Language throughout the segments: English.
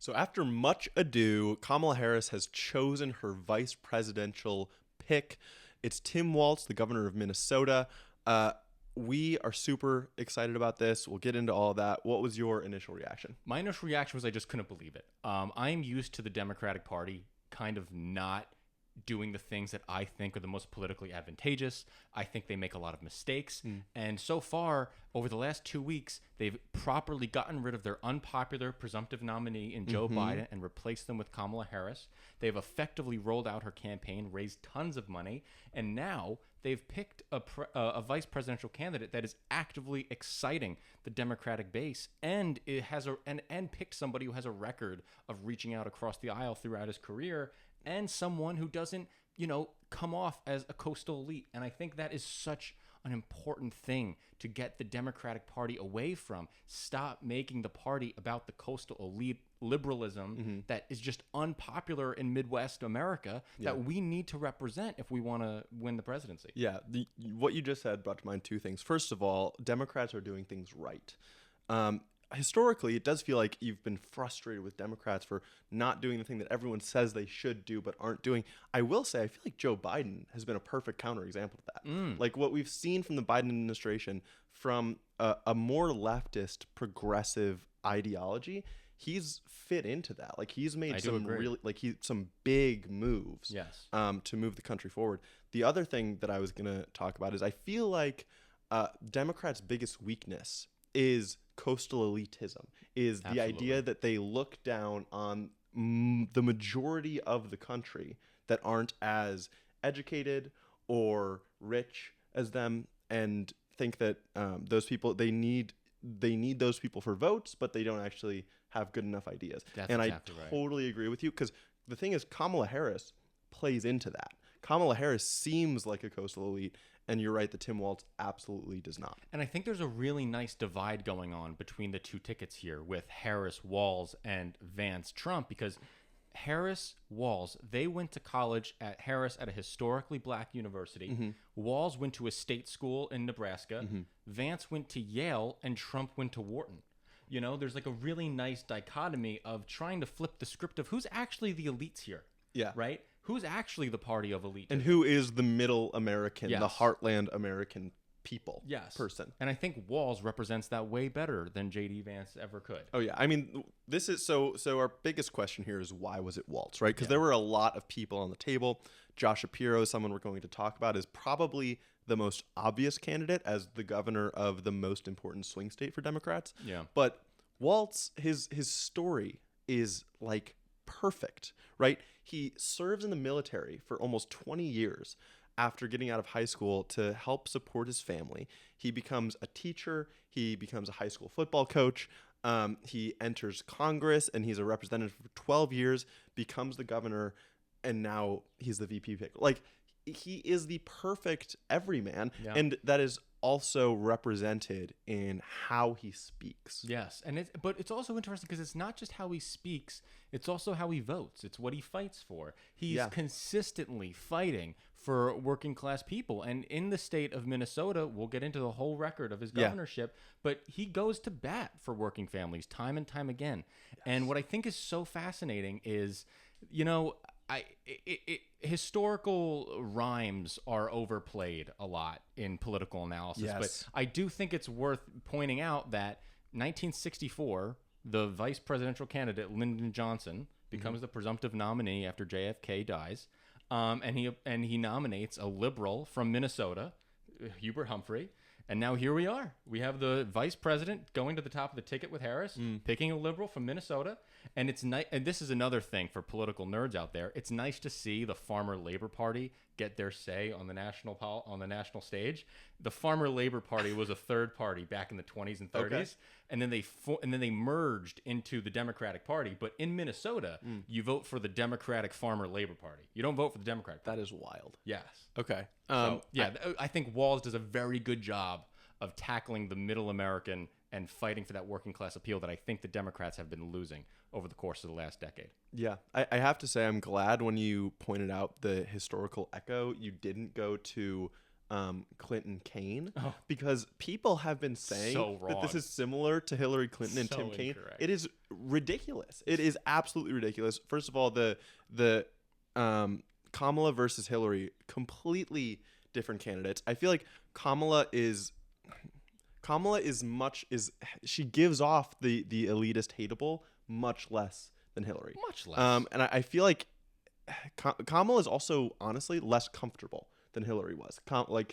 So after much ado, Kamala Harris has chosen her vice presidential pick. It's Tim Walz, the governor of Minnesota. We are super excited about this. We'll get into all of that. What was your initial reaction? My initial reaction was I just couldn't believe it. I am used to the Democratic Party kind of not doing the things that I think are the most politically advantageous. I think they make a lot of mistakes. And so far, over the last 2 weeks, they've properly gotten rid of their unpopular presumptive nominee in Joe Biden and replaced them with Kamala Harris. They've effectively rolled out her campaign, raised tons of money, and now they've picked a vice presidential candidate that is actively exciting the Democratic base, and it has and picked somebody who has a record of reaching out across the aisle throughout his career, and someone who doesn't, come off as a coastal elite. And I think that is such an important thing to get the Democratic Party away from. Stop making the party about the coastal elite liberalism that is just unpopular in Midwest America that we need to represent if we want to win the presidency. Yeah, what you just said brought to mind two things. First of all, Democrats are doing things right. Historically, it does feel like you've been frustrated with Democrats for not doing the thing that everyone says they should do but aren't doing. I will say, I feel like Joe Biden has been a perfect counterexample to that. Like what we've seen from the Biden administration, from a more leftist, progressive ideology, he's fit into that. Like he's made some big moves to move the country forward. The other thing that I was going to talk about is I feel like Democrats' biggest weakness is coastal elitism, is the idea that they look down on the majority of the country that aren't as educated or rich as them, and think that those people, they need those people for votes, but they don't actually have good enough ideas. And exactly I totally agree with you, because the thing is, Kamala Harris plays into that. Kamala Harris seems like a coastal elite, and you're right that Tim Walz absolutely does not. And I think there's a really nice divide going on between the two tickets here with Harris, Walz, and Vance, Trump, because Harris, Walz, they went to college at Harris at a historically black university. Walz went to a state school in Nebraska. Vance went to Yale, and Trump went to Wharton. There's like a really nice dichotomy of trying to flip the script of who's actually the elites here. Yeah. Right? Who's actually the party of elite? And who is the middle American, the heartland American people person? And I think Walz represents that way better than J.D. Vance ever could. Oh, yeah. I mean, this is so our biggest question here is, why was it Walz, right? Because there were a lot of people on the table. Josh Shapiro, someone we're going to talk about, is probably the most obvious candidate as the governor of the most important swing state for Democrats. Yeah. But Walz, his story is like perfect, right? He serves in the military for almost 20 years after getting out of high school to help support his family. He becomes a teacher. He becomes a high school football coach. He enters Congress, and he's a representative for 12 years, becomes the governor, and now he's the VP pick. Like, he is the perfect everyman, and that is also represented in how he speaks. Yes, but it's also interesting because it's not just how he speaks, it's also how he votes. It's what he fights for. He's consistently fighting for working class people. And in the state of Minnesota, we'll get into the whole record of his governorship, but he goes to bat for working families time and time again. And what I think is so fascinating is, historical rhymes are overplayed a lot in political analysis, but I do think it's worth pointing out that 1964, the vice presidential candidate Lyndon Johnson becomes the presumptive nominee after JFK dies, and he nominates a liberal from Minnesota, Hubert Humphrey. And now here we are. We have the vice president going to the top of the ticket with Harris, picking a liberal from Minnesota. And it's nice. And this is another thing for political nerds out there. It's nice to see the Farmer Labor Party get their say on the national stage. The Farmer Labor Party was a third party back in the 20s and 30s, and then they merged into the Democratic Party. But in Minnesota, you vote for the Democratic Farmer Labor Party. You don't vote for the Democratic Party. That is wild. Yes. Okay. I think Walz does a very good job of tackling the middle American and fighting for that working class appeal that I think the Democrats have been losing over the course of the last decade. Yeah, I have to say I'm glad when you pointed out the historical echo, you didn't go to Clinton Kane, because people have been saying that this is similar to Hillary Clinton and Tim Kaine. It is ridiculous. It is absolutely ridiculous. First of all, the Kamala versus Hillary, completely different candidates. I feel like Kamala is she gives off the elitist hateable much less than Hillary. Much less. And I feel like Kamala is also honestly less comfortable than Hillary was. Kamala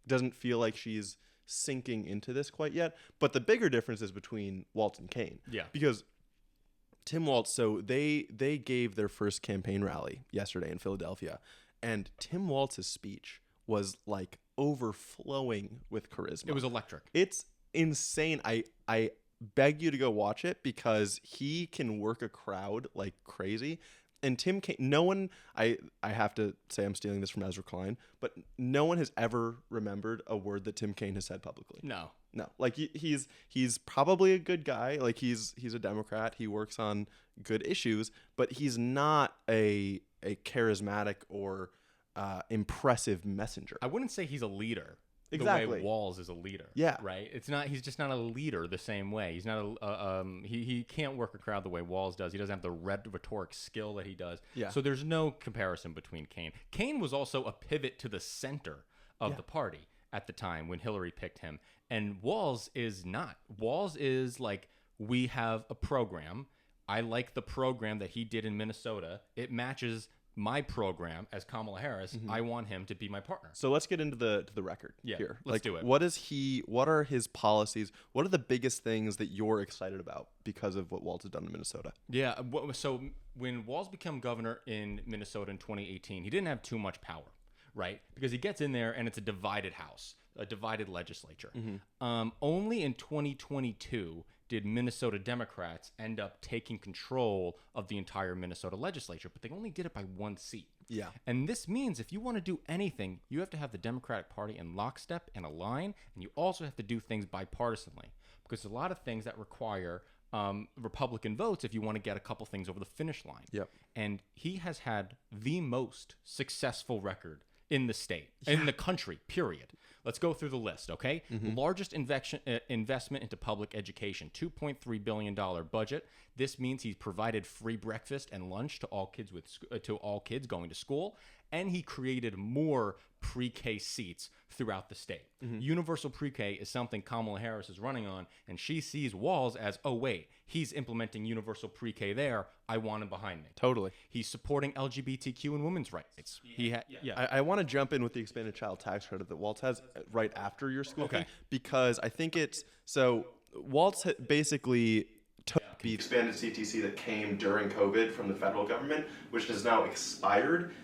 doesn't feel like she's sinking into this quite yet. But the bigger difference is between Walz and Kaine. Yeah. Because Tim Walz, so they gave their first campaign rally yesterday in Philadelphia, and Tim Walz's speech was like overflowing with charisma. It was electric. It's insane. I beg you to go watch it because he can work a crowd like crazy. And Tim Kaine, no one, I have to say I'm stealing this from Ezra Klein, but no one has ever remembered a word that Tim Kaine has said publicly. No. Like he's probably a good guy. Like he's a Democrat. He works on good issues, but he's not a charismatic or impressive messenger. I wouldn't say he's a leader. Exactly. The way Walz is a leader. Yeah. Right. It's not. He's just not a leader the same way. He's not he can't work a crowd the way Walz does. He doesn't have the rhetoric skill that he does. Yeah. So there's no comparison between Kaine. Kaine was also a pivot to the center of the party at the time when Hillary picked him, and Walz is not. Walz is like, we have a program. I like the program that he did in Minnesota. It matches my program as Kamala Harris. I want him to be my partner. So let's get into the record here. Let's do it. What are his policies? What are the biggest things that you're excited about because of what Walz has done in Minnesota? Yeah. So when Walz became governor in Minnesota in 2018, he didn't have too much power, right? Because he gets in there and it's a divided house, a divided legislature. Only in 2022 did Minnesota Democrats end up taking control of the entire Minnesota legislature, but they only did it by one seat. Yeah. And this means if you want to do anything, you have to have the Democratic Party in lockstep and align, and you also have to do things bipartisanly, because there's a lot of things that require Republican votes if you want to get a couple things over the finish line. Yep. And he has had the most successful record in the state, in the country, period. Let's go through the list, okay? Largest investment into public education, $2.3 billion budget. This means he's provided free breakfast and lunch to all kids going to school, and he created more pre-K seats throughout the state. Universal pre-K is something Kamala Harris is running on, and she sees Walz as, oh wait, he's implementing universal pre-K there. I want him behind me. Totally. He's supporting LGBTQ and women's rights. I want to jump in with the expanded child tax credit that Walz has right after your school thing, because I think it's so Walz basically took the expanded CTC that came during COVID from the federal government, which has now expired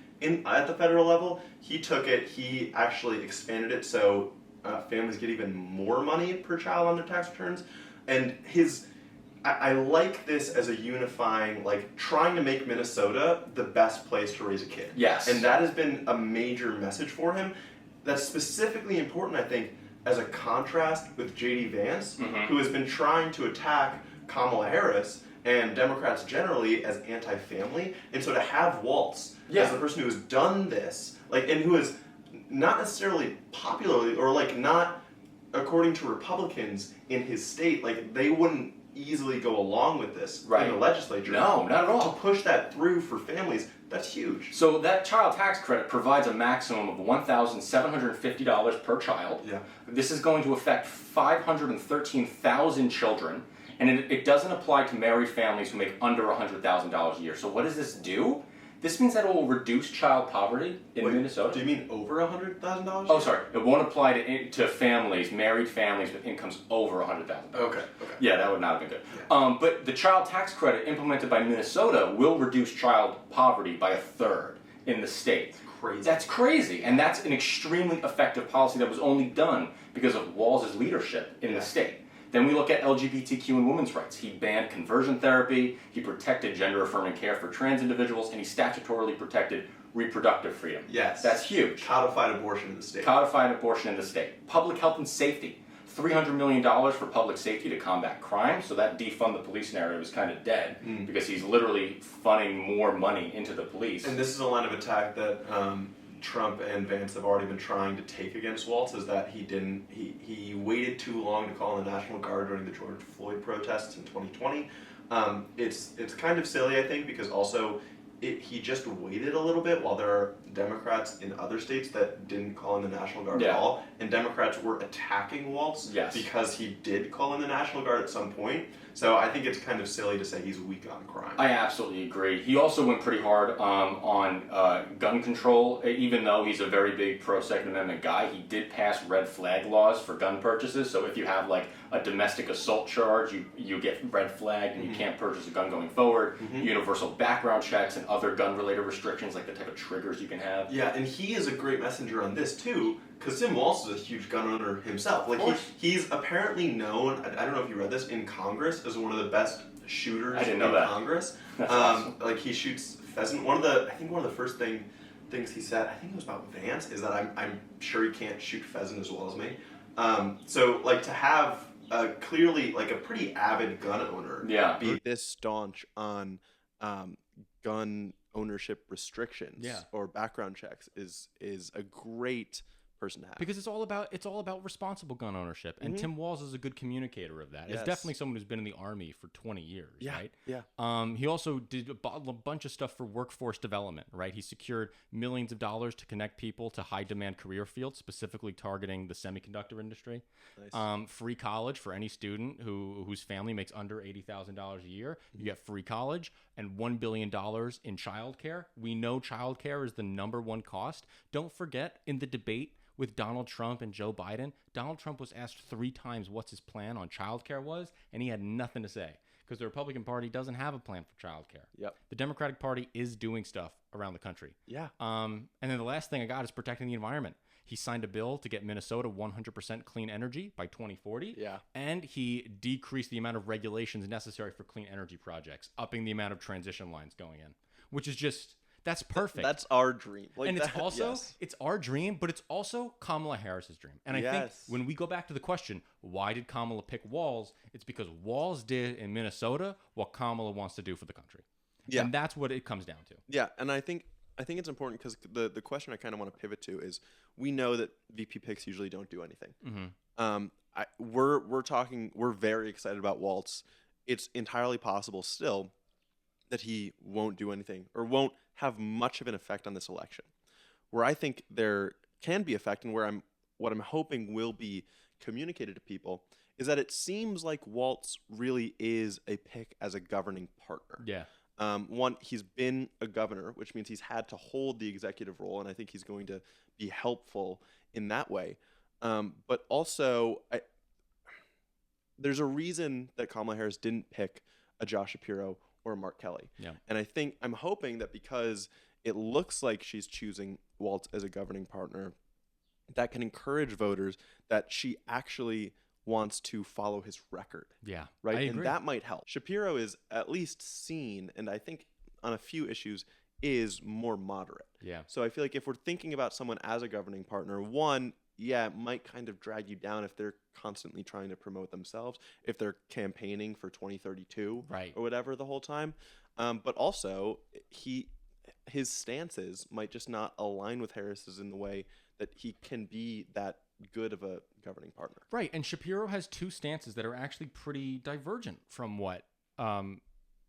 at the federal level. He took it, he actually expanded it so families get even more money per child on their tax returns. And I like this as a unifying, like trying to make Minnesota the best place to raise a kid. Yes. And that has been a major message for him. That's specifically important, I think, as a contrast with J.D. Vance, who has been trying to attack Kamala Harris and Democrats generally as anti-family. And so to have Walz as the person who has done this, like, and who is not necessarily popularly or like not according to Republicans in his state, like they wouldn't easily go along with this in the legislature. No, not at all. To push that through for families, that's huge. So that child tax credit provides a maximum of $1,750 per child. Yeah. This is going to affect 513,000 children, and it doesn't apply to married families who make under $100,000 a year. So what does this do? This means that it will reduce child poverty in Minnesota. Do you mean over $100,000? Oh, sorry. It won't apply to families, married families with incomes over $100,000. Okay. Yeah, that would not have been good. Yeah. But the child tax credit implemented by Minnesota will reduce child poverty by 1/3 in the state. Crazy. That's crazy, and that's an extremely effective policy that was only done because of Walz's leadership in the state. Then we look at LGBTQ and women's rights. He banned conversion therapy, he protected gender-affirming care for trans individuals, and he statutorily protected reproductive freedom. Yes. That's huge. Codified abortion in the state. Codified abortion in the state. Public health and safety. $300 million for public safety to combat crime, so that defund the police narrative is kind of dead because he's literally funding more money into the police. And this is a line of attack that Trump and Vance have already been trying to take against Walz is that he waited too long to call in the National Guard during the George Floyd protests in 2020. It's kind of silly, I think, because also he just waited a little bit while there are Democrats in other states that didn't call in the National Guard at all, and Democrats were attacking Walz because he did call in the National Guard at some point. So I think it's kind of silly to say he's weak on crime. I absolutely agree. He also went pretty hard on gun control. Even though he's a very big pro-Second Amendment guy, he did pass red flag laws for gun purchases. So if you have like a domestic assault charge, you get red flagged and you can't purchase a gun going forward. Universal background checks and other gun-related restrictions, like the type of triggers you can have. Yeah, and he is a great messenger on this too, because Tim Walz is a huge gun owner himself. Like he's apparently known. I don't know if you read this, in Congress as one of the best shooters in Congress. That's awesome. Like he shoots pheasant. I think one of the first things he said, I think it was about Vance, is that I'm sure he can't shoot pheasant as well as me. So like to have clearly like a pretty avid gun owner be this staunch on gun ownership restrictions or background checks is a great person to have, because it's all about responsible gun ownership, and Tim Walz is a good communicator of that. It's definitely someone who's been in the Army for 20 years, right? He also did a bunch of stuff for workforce development, right? He secured millions of dollars to connect people to high demand career fields, specifically targeting the semiconductor industry. Nice. Free college for any student whose family makes under $80,000 a year. You get free college and $1 billion in childcare. We know childcare is the #1 cost. Don't forget, in the debate with Donald Trump and Joe Biden, Donald Trump was asked 3 times what's his plan on childcare was, and he had nothing to say, because the Republican Party doesn't have a plan for childcare. Yep. The Democratic Party is doing stuff around the country. Yeah. And then the last thing I got is protecting the environment. He signed a bill to get Minnesota 100% clean energy by 2040. Yeah. And he decreased the amount of regulations necessary for clean energy projects, upping the amount of transition lines going in, which is just... That's perfect. That's our dream. Like and it's also, it's our dream, but it's also Kamala Harris's dream. And I think when we go back to the question, why did Kamala pick Walz? It's because Walz did in Minnesota what Kamala wants to do for the country. Yeah. And that's what it comes down to. Yeah. And I think it's important, because the question I kind of want to pivot to is, we know that VP picks usually don't do anything. We're very excited about Walz. It's entirely possible still that he won't do anything or won't have much of an effect on this election. Where I think there can be effect, and what I'm hoping will be communicated to people, is that it seems like Walz really is a pick as a governing partner. Yeah. One, he's been a governor, which means he's had to hold the executive role, and I think he's going to be helpful in that way. But also, there's a reason that Kamala Harris didn't pick a Josh Shapiro or Mark Kelly. Yeah. And I'm hoping that because it looks like she's choosing Walz as a governing partner, that can encourage voters that she actually wants to follow his record. Yeah. Right? I agree. And that might help. Shapiro is at least seen, and I think on a few issues, is more moderate. Yeah. So I feel like if we're thinking about someone as a governing partner, one, it might kind of drag you down if they're constantly trying to promote themselves, if they're campaigning for 2032 or whatever the whole time. But also, his stances might just not align with Harris's in the way that he can be that good of a governing partner. Right, and Shapiro has 2 stances that are actually pretty divergent from what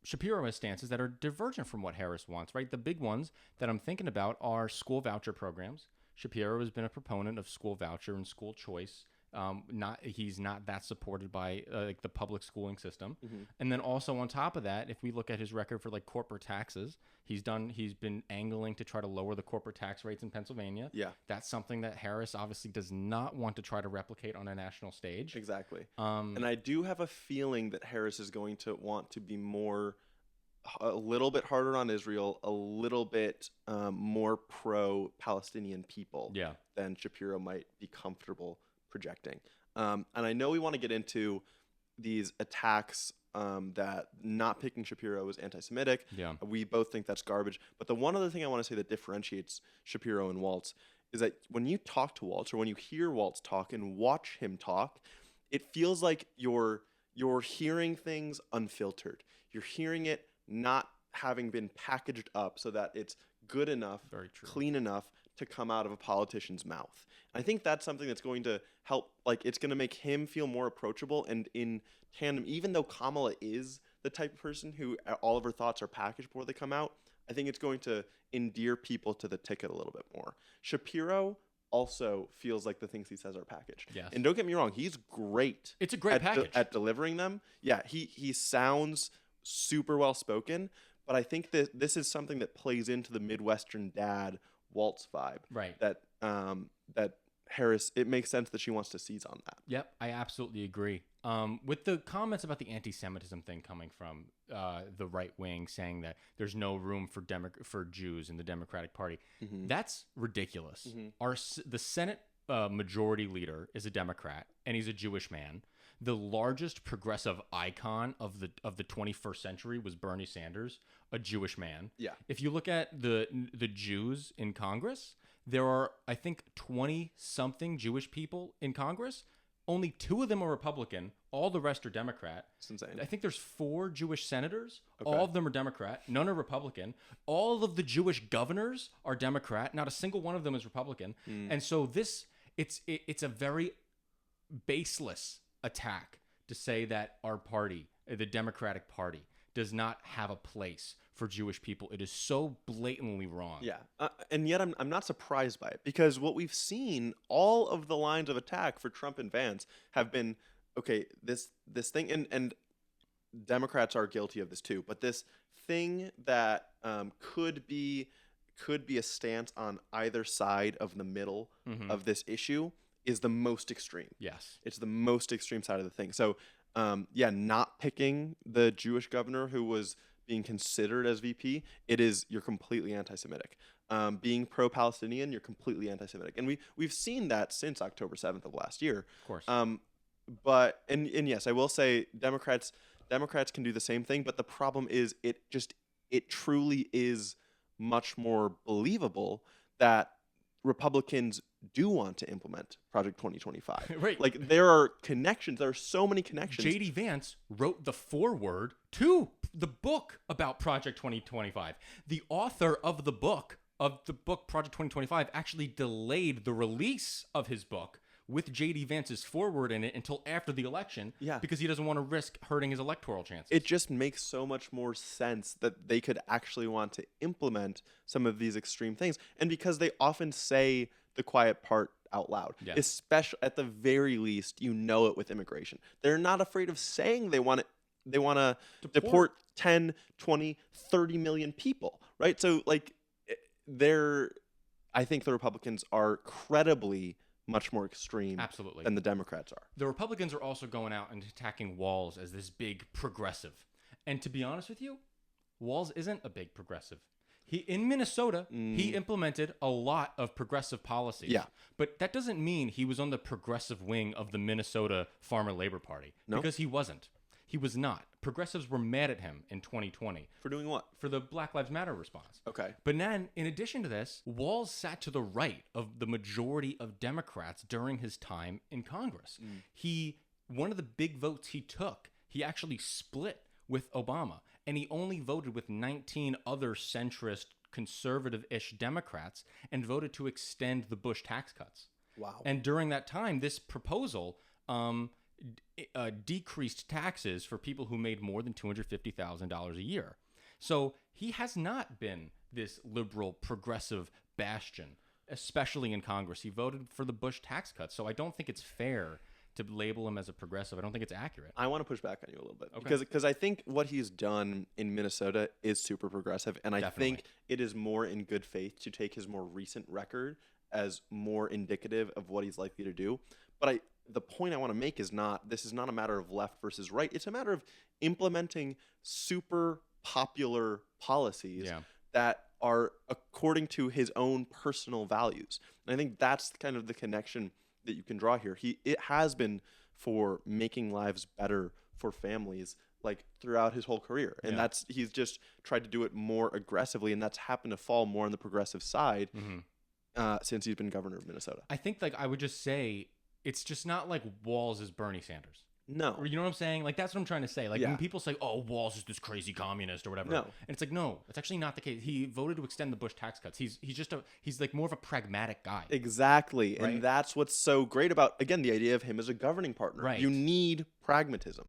Shapiro has stances that are divergent from what Harris wants, right? The big ones that I'm thinking about are school voucher programs. Shapiro has been a proponent of school voucher and school choice. He's not that supported by like the public schooling system. And then also on top of that, if we look at his record for like corporate taxes, he's been angling to try to lower the corporate tax rates in Pennsylvania. Yeah. That's something that Harris obviously does not want to try to replicate on a national stage. Exactly. And I do have a feeling that Harris is going to want to be a little bit harder on Israel, a little bit more pro-Palestinian people than Shapiro might be comfortable projecting. And I know we want to get into these attacks that not picking Shapiro is anti-Semitic. Yeah. We both think that's garbage. But the one other thing I want to say that differentiates Shapiro and Walz is that when you talk to Walz or when you hear Walz talk and watch him talk, it feels like you're hearing things unfiltered. You're hearing it not having been packaged up so that it's good enough, clean enough to come out of a politician's mouth. And I think that's something that's going to help, like, it's going to make him feel more approachable, and in tandem, even though Kamala is the type of person who all of her thoughts are packaged before they come out, I think it's going to endear people to the ticket a little bit more. Shapiro also feels like the things he says are packaged. Yes. And don't get me wrong, he's great. It's a great package. At delivering them. Yeah, he sounds super well spoken, but I think that this is something that plays into the Midwestern dad Walz vibe. Right. That Harris, it makes sense that she wants to seize on that. Yep, I absolutely agree. With the comments about the anti-Semitism thing coming from the right wing, saying that there's no room for Jews in the Democratic Party, that's ridiculous. The Senate majority leader is a Democrat, and he's a Jewish man. The largest progressive icon of the 21st century was Bernie Sanders, a Jewish man. Yeah. If you look at the Jews in Congress, there are, I think, 20-something Jewish people in Congress. Only 2 of them are Republican. All the rest are Democrat. It's insane. I think there's 4 Jewish senators. Okay. All of them are Democrat. None are Republican. All of the Jewish governors are Democrat. Not a single one of them is Republican. And so it's a very baseless attack to say that our party, the Democratic Party, does not have a place for Jewish people. It is so blatantly wrong. Yeah, and yet I'm not surprised by it, because what we've seen, all of the lines of attack for Trump and Vance have been, okay, this thing, and Democrats are guilty of this too, but this thing that could be a stance on either side of the middle of this issue is the most extreme. Yes. It's the most extreme side of the thing. So, not picking the Jewish governor who was being considered as VP, you're completely anti-Semitic. Being pro-Palestinian, you're completely anti-Semitic. And we've seen that since October 7th of last year. Of course. But yes, I will say Democrats can do the same thing, but the problem is it truly is much more believable that Republicans do want to implement Project 2025. Right. Like, there are connections. There are so many connections. J.D. Vance wrote the foreword to the book about Project 2025. The author of the book Project 2025 actually delayed the release of his book with J.D. Vance's foreword in it until after the election, because he doesn't want to risk hurting his electoral chances. It just makes so much more sense that they could actually want to implement some of these extreme things. And because they often say the quiet part out loud, especially at the very least, it with immigration. They're not afraid of saying they want to deport 10, 20, 30 million people, right? So, like, I think the Republicans are credibly much more extreme than the Democrats are. The Republicans are also going out and attacking Walz as this big progressive. And to be honest with you, Walz isn't a big progressive. In Minnesota, he implemented a lot of progressive policies. Yeah. But that doesn't mean he was on the progressive wing of the Minnesota Farmer Labor Party. No? Because he wasn't. He was not. Progressives were mad at him in 2020. For doing what? For the Black Lives Matter response. Okay. But then, in addition to this, Walz sat to the right of the majority of Democrats during his time in Congress. One of the big votes he took, he actually split with Obama. And he only voted with 19 other centrist, conservative-ish Democrats and voted to extend the Bush tax cuts. Wow. And during that time, this proposal decreased taxes for people who made more than $250,000 a year. So he has not been this liberal, progressive bastion, especially in Congress. He voted for the Bush tax cuts. So I don't think it's fair to label him as a progressive. I don't think it's accurate. I want to push back on you a little bit, because I think what he's done in Minnesota is super progressive, and I think it is more in good faith to take his more recent record as more indicative of what he's likely to do. But the point I want to make is this is not a matter of left versus right. It's a matter of implementing super popular policies that are according to his own personal values. And I think that's kind of the connection that you can draw here. It has been for making lives better for families, like, throughout his whole career. And he's just tried to do it more aggressively, and that's happened to fall more on the progressive side since he's been governor of Minnesota. I think, like, I would just say, it's just not like Walz is Bernie Sanders. No. Or, you know what I'm saying? Like, that's what I'm trying to say. Like, Yeah. when people say, oh, Walz is this crazy communist or whatever. No. And it's like, no, that's actually not the case. He voted to extend the Bush tax cuts. He's like more of a pragmatic guy. Exactly. Right. And that's what's so great about, again, the idea of him as a governing partner. Right. You need pragmatism.